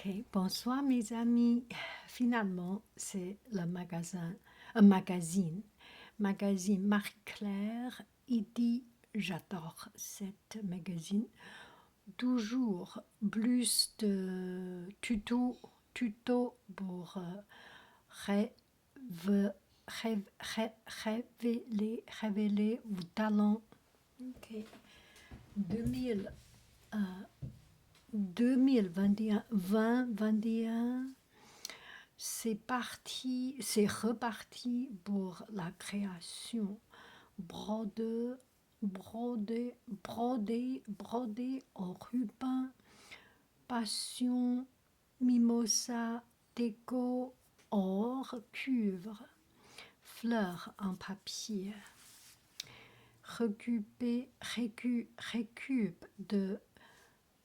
Ok, bonsoir mes amis. Finalement, c'est le magazine Marie-Claire. Il dit, j'adore cette magazine. Toujours plus de tutos pour révéler vos talents. Ok, 2000. 2021, 2021, c'est parti, c'est reparti pour la création. Broder, broder au ruban, passion, mimosa, déco, or, cuivre, fleurs en papier. Récup de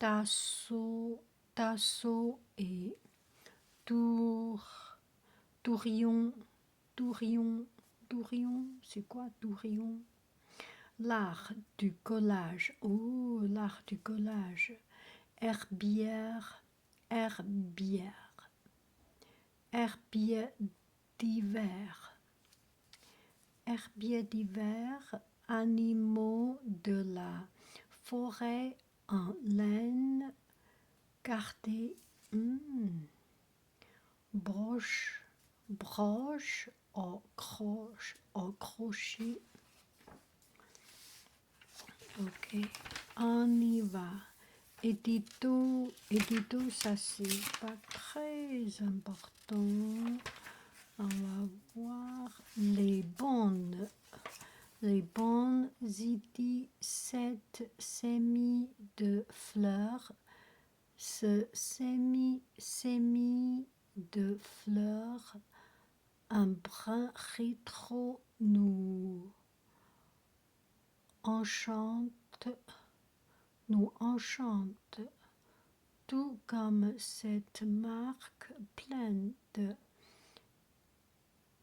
Tasso et Tourion, c'est quoi Tourion? L'art du collage, oh, l'art du collage, herbière, herbière, herbier d'hiver, herbier d'hiver, animaux de la forêt en laine, gardés, broche au crochet. Ok, on y va. Édito, ça c'est pas très important. On va voir les bonnes idées, cette sémie de fleurs, ce sémie de fleurs, un brin rétro nous enchante, tout comme cette marque pleine de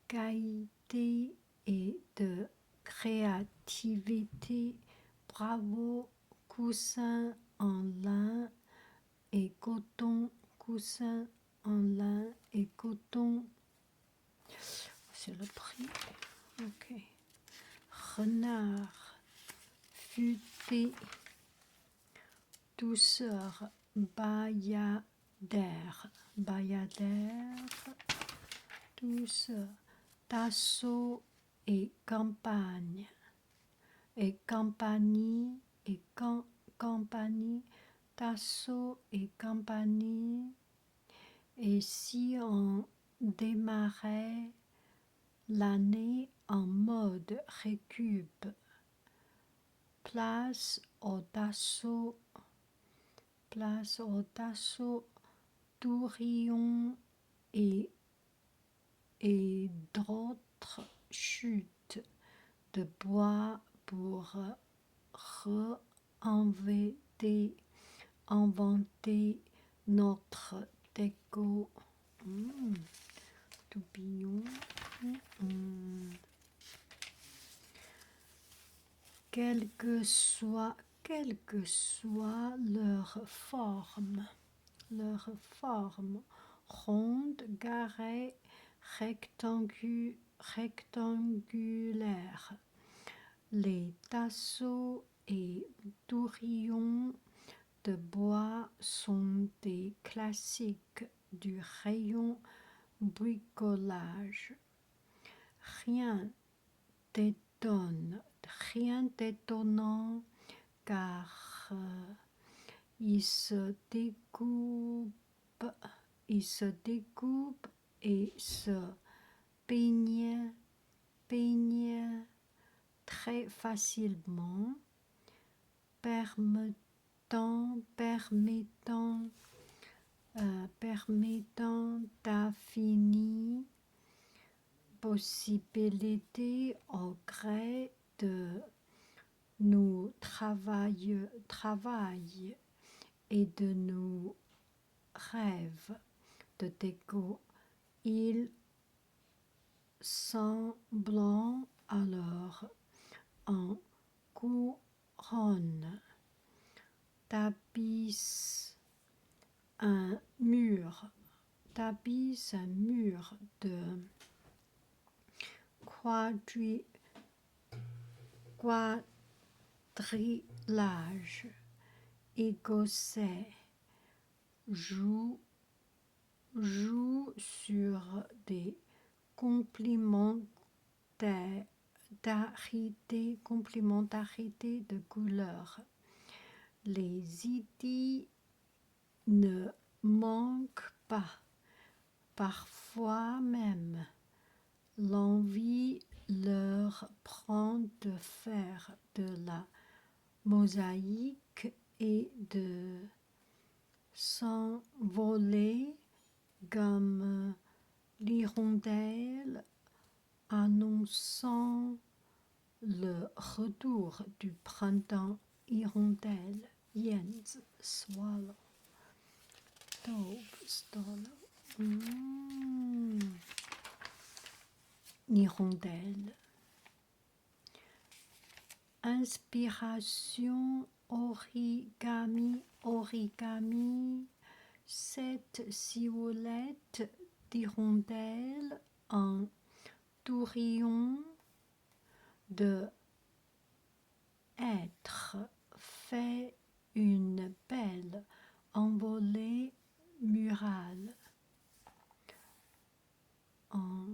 gaieté et de créativité. Bravo, coussin en lin et coton, coussin en lin et coton. C'est le prix. Ok. Renard, futé, douceur, bayadère, douceur, Tasso et campagne, et compagnie, et compagnie, Tasso et compagnie. Et si on démarrait l'année en mode récup, place au Tasso, Tourillon et d'autres chutes de bois pour inventer notre déco. Tourbillon. Quelle que soit leur forme, ronde, carrée, rectangulaire, les tasseaux et tourillons de bois sont des classiques du rayon bricolage. Rien d'étonnant car il se découpe et se peigne très facilement, permettant d'infinies possibilités au gré de nos travail et de nos rêves de déco. Il semblant alors en couronne, un mur, tapisse un mur de quadrillage écossais, joue sur des complémentarités de couleurs. Les idées ne manquent pas, parfois même l'envie leur prend de faire de la mosaïque et de s'envoler comme l'hirondelle annonçant le retour du printemps. Hirondelle, Jens, swallow, dove, swallow. Hirondelle. Inspiration origami, origami. 7 silhouettes d'hirondelles en tourbillon de être fait une belle envolée murale. En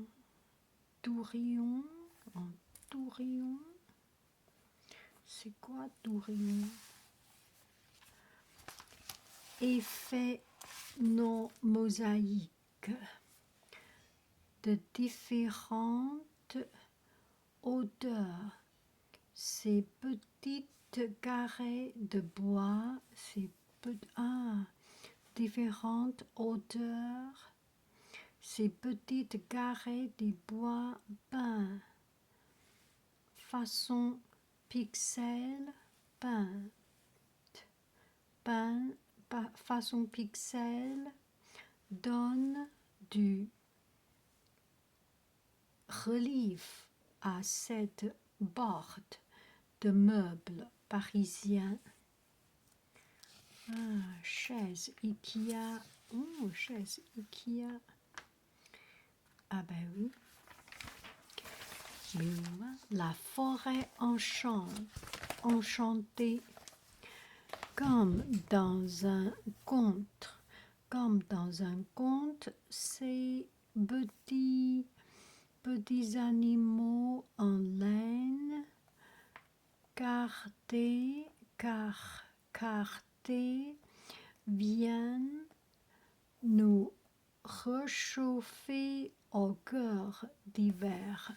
tourbillon, c'est quoi tourbillon? Effet non mosaïque de différentes odeurs. Ces petites carrés de bois, différentes odeurs, ces petites carrés de bois peints, façon pixel, façon pixel, donne du relief à cette board de meubles parisiens. Chaise Ikea. Chaise Ikea. Ah ben oui. La forêt enchantée. Comme dans un conte. Ces petits animaux en laine cartés viennent nous réchauffer au cœur d'hiver.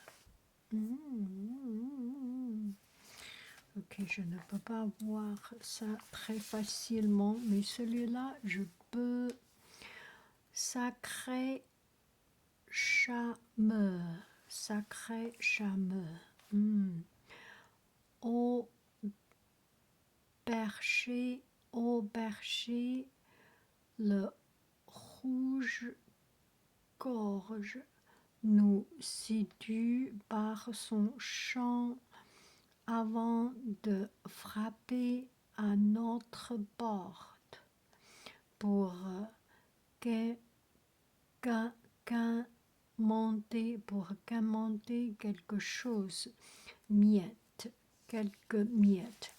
Ok, je ne peux pas voir ça très facilement, mais celui-là, je peux. Sacré charmeur. Au berger, le rouge-gorge nous séduit par son chant avant de frapper à notre porte pour quémenter quelque chose, quelques miettes.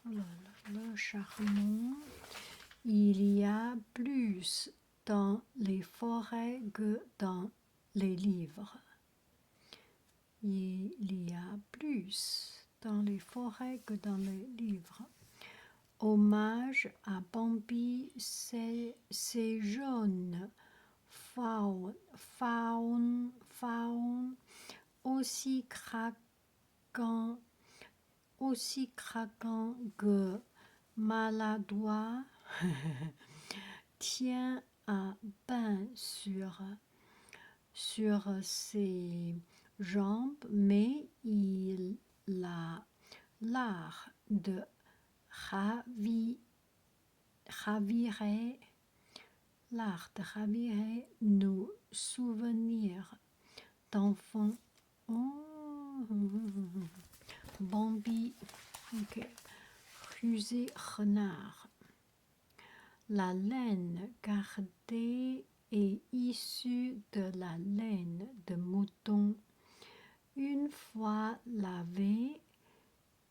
Oh là là, charmant. Il y a plus dans les forêts que dans les livres. Il y a plus dans les forêts que dans les livres. Hommage à Bambi, c'est jaune. Faune, aussi craquant que maladroit, tient à peine sur ses jambes, mais il a l'art de ravirer nos souvenirs d'enfants. Bambi, rusé renard. La laine gardée est issue de la laine de mouton. Une fois lavée,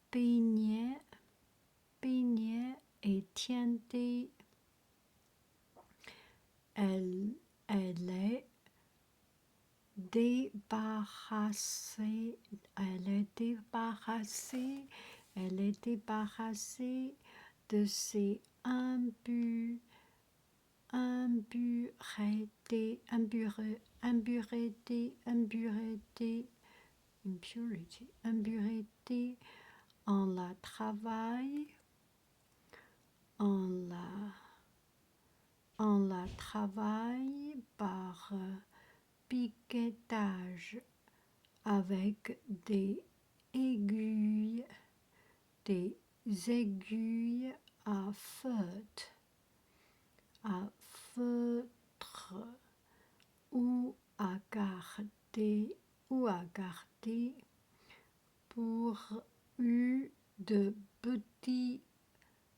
peignée et teintée, elle est débarrassée de ses impuretés. On la travaille par piquetage avec des aiguilles à feutre ou à garder pourvu de petits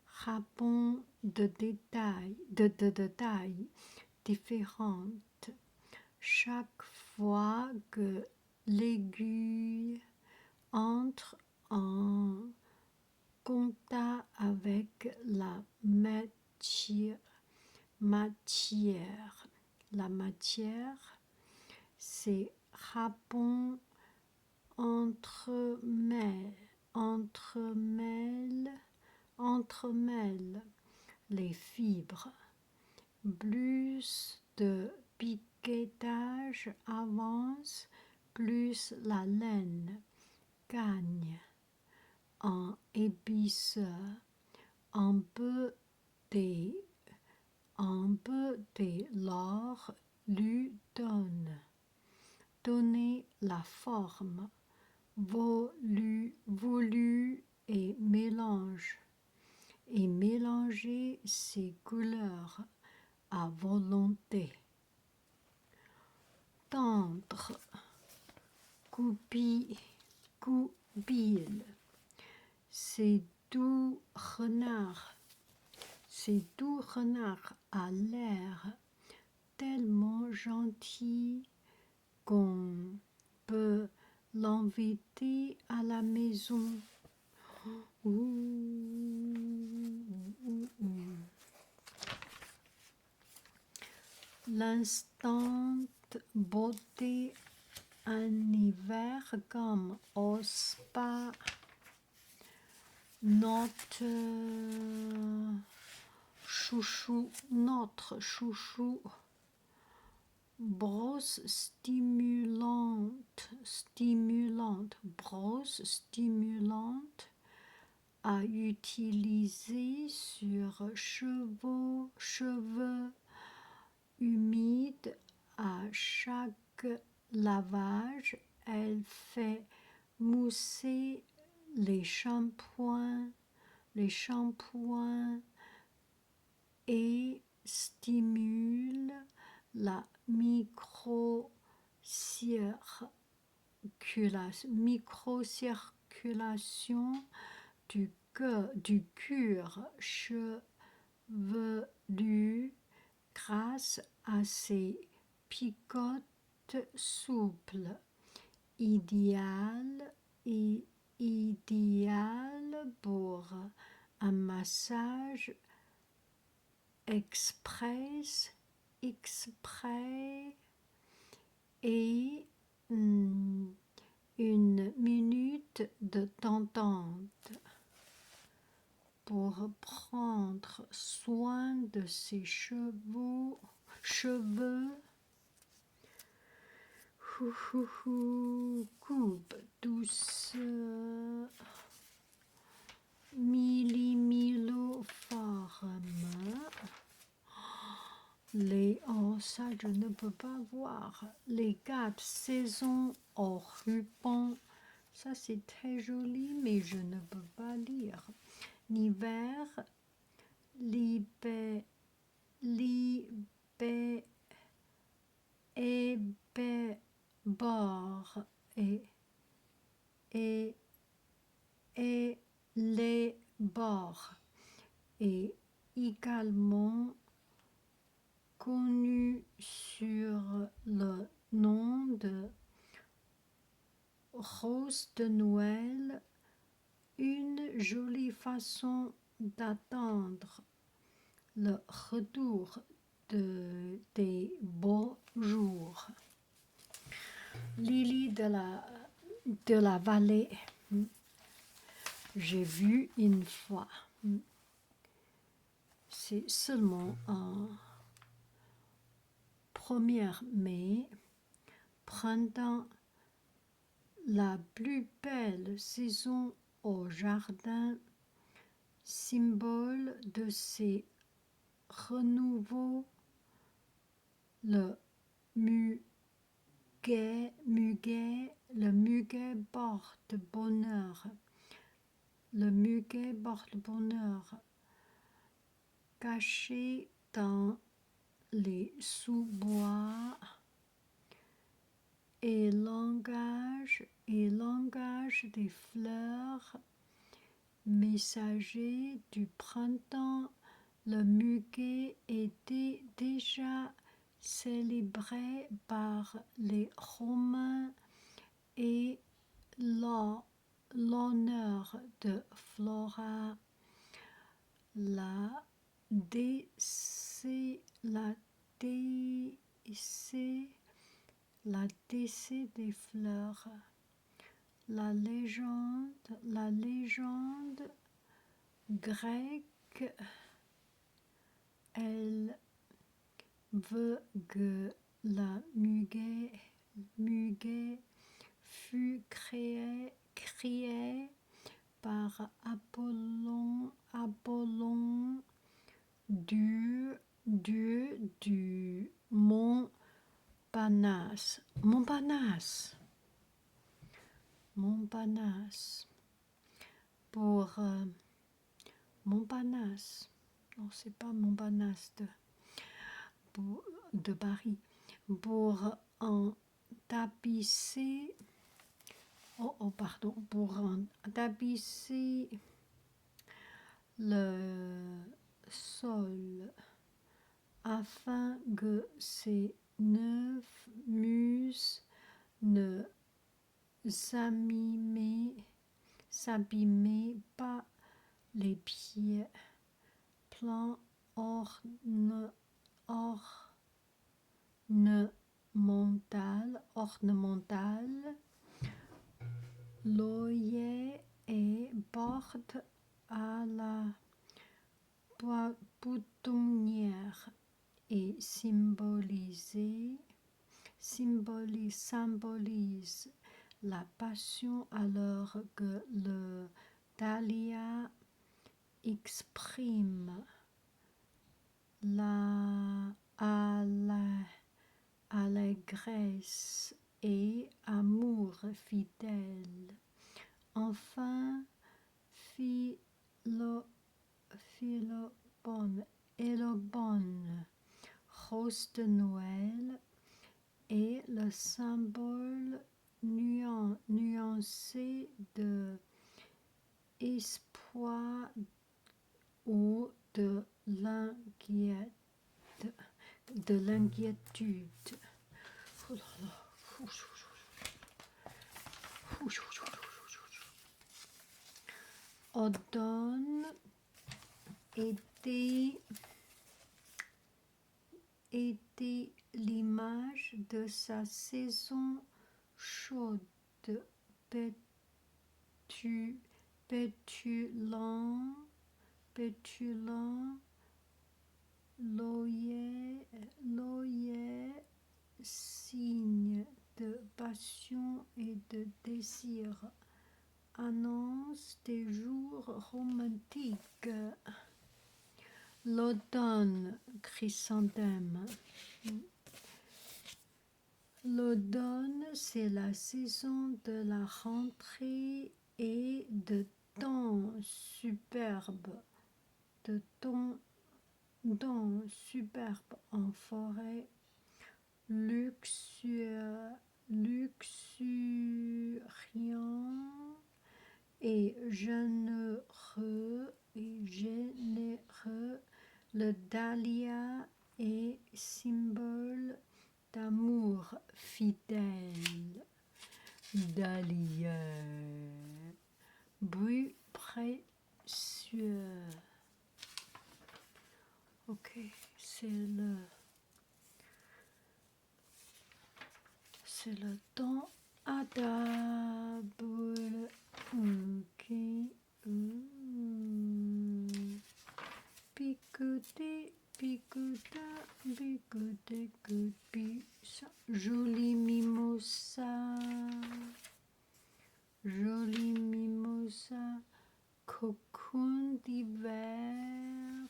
rapons de taille différentes. Chaque fois que l'aiguille entre en contact avec la matière, ces rapons entremêlent les fibres. Plus de piquetage avance, plus la laine gagne en épaisseur. On peut dès lors lui donner la forme voulue et mélanger ses couleurs à volonté. Tendre, goupil, ces doux renards à l'air tellement gentil qu'on peut l'inviter à la maison. L'instant beauté en hiver comme au spa. Notre chouchou, brosse stimulante à utiliser sur cheveux humides à chaque lavage. Elle fait mousser les shampoings et stimule la microcirculation du cuir chevelu grâce à ses picotes souples, idéal pour un massage express et une minute de détente. Pour prendre soin de ses cheveux, coupe douce, milliforme. Ça je ne peux pas voir. Les 4 saisons au ruban. Ça c'est très joli, mais je ne peux pas lire. L'hiver, bord et les bords et également connu sur le nom de rose de Noël, une jolie façon d'attendre le retour des beaux jours. Lily de la vallée, j'ai vu une fois. C'est seulement en 1er mai, pendant la plus belle saison au jardin, symbole de ces renouveaux, le le muguet porte bonheur. Le muguet porte bonheur, caché dans les sous-bois, et langage des fleurs, messager du printemps. Le muguet était déjà célébré par les Romains et l'honneur de Flora, la décès des fleurs. La légende grecque, elle veut que la muguet fut créé par Apollon, dieu du mont Parnasse. Montparnasse. Pour Montparnasse. Non, c'est pas Montparnasse de Paris. Pour en tapisser. Pour en tapisser le sol afin que ces 9 muses ne s'abîmaient pas les pieds pleins ornemental. L'œillet et porte à la boutonnière et symbolise la passion, alors que le dahlia exprime allégresse et amour fidèle. Enfin, Philobonne, rose de Noël, est le symbole nuancé de espoir ou de l'inquiétude. Automne était l'image de sa saison chaude, pétulant, l'œillet, signe de passion et de désir, annonce des jours romantiques. L'automne, chrysanthème. L'automne, c'est la saison de la rentrée et de temps superbe, en forêt, luxuriant et généreux Le dahlia est symbole d'amour fidèle. Dahlia, bruit précieux. Ok, c'est le temps adaptable. Ok. Picoter, picoter, picoter, picoter. Jolie mimosa. Jolie mimosa. Cocoon d'hiver.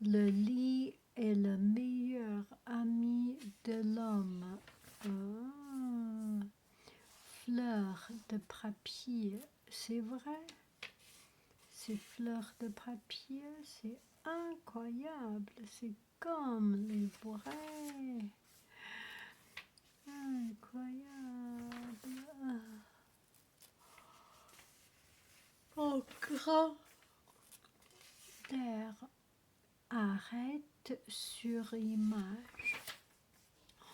Le lit est le meilleur ami de l'homme. Ah. Fleurs de papier, c'est vrai? Ces fleurs de papier, c'est incroyable. C'est comme les vrais. Incroyable. Oh, grand d'air. Arrête sur image.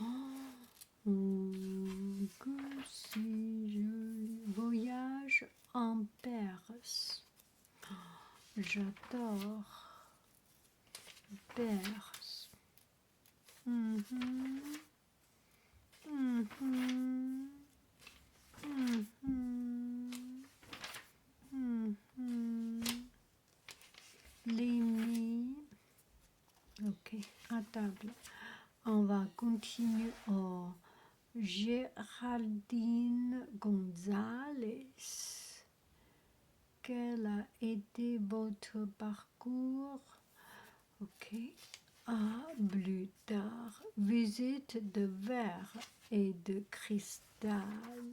Oh, que c'est joli. Voyage en Perse. J'adore Perse. Lénie. Ok, à table. On va continuer. Oh, Géraldine Gonzalez. Quel a été votre parcours? Ok. À plus tard. Visite de verre et de cristal.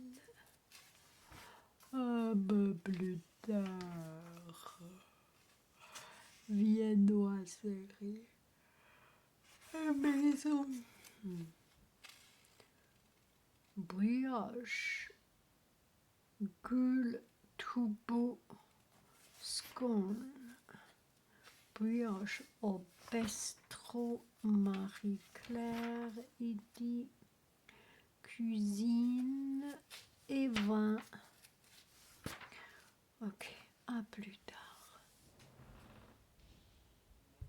Ah ben plus tard. Viennoiserie. Maison. Brioche. Gueule tout beau. Scone. Brioche au bistrot Marie-Claire et dit cuisine et vin. Ok, à plus